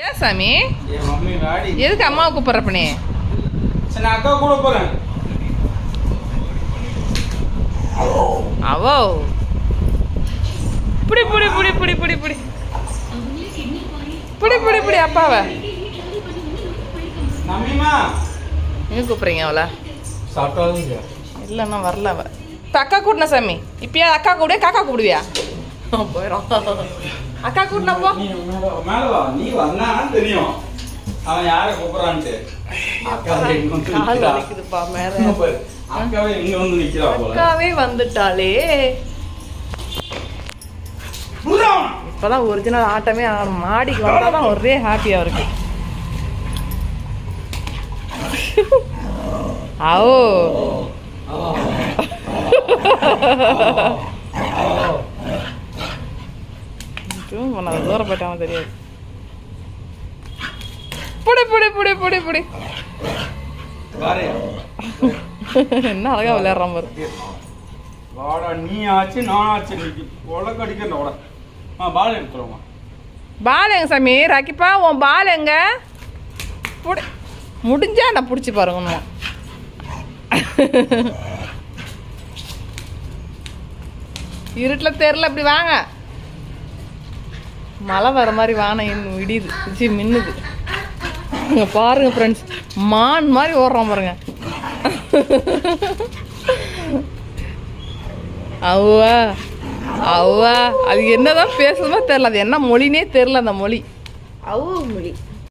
ஏன் சாமி எதுக்கு அம்மாவை கூப்பிட்றப்பனே? சரி நான் அக்கா கூட போகிறேன். அவோ புடி புடி புடி புடி புடி புடி புடி புடி புடி அப்பாவை எங்கே கூப்பிட்றீங்க அவளை? இல்லைண்ணா வரல அவ. இப்போ அக்கா கூட்டின சாமி. இப்பயா அக்கா கூட காக்கா கூப்பிடுவியா? போயிடும். அக்கா கூட்டினா போ. மேலே வா, நீ வந்தா தெரியும் அவன் யாரை கூப்பிட்றான்ட்டு. அக்காவே மேலே அக்காவே எங்க வந்து நிக்கிறா போல. அக்காவே வந்துட்டாளே. இப்பதான் ஒரிஜினல் ஆட்டமே ஆகணும். மாடிக்கு வந்தாதான் ஒரே ஹாப்பியா இருக்கு. ஆவோ தூரம் போயிட்டாம தெரியாது. புடி புடி புடி புடி புடி. என்ன அழகா விளையாடுறான் பாரு. வாடா நீ ஆச்சு நான் ஆச்சு இன்னைக்கு உலக அடிக்கிறோட. பால் எடுத்துருவோமா? பால் எங்க சாமி? ராக்கிப்பா உன் பால் எங்க? புடி முடிஞ்சா நான் பிடிச்சி பாருங்க. இருட்டில் தெரியல. இப்படி வாங்க. மழை வர மாதிரி வானம் விடியுது, மின்னுது. இங்கே பாருங்க ஃப்ரெண்ட்ஸ், மான் மாதிரி ஓடுறான் பாருங்க. அவ்வா அவ்வா அது என்னதான் பேசுறதுமா தெரியல. அது என்ன மொழினே தெரியல அந்த மொழி. அவ்வளோ மொழி.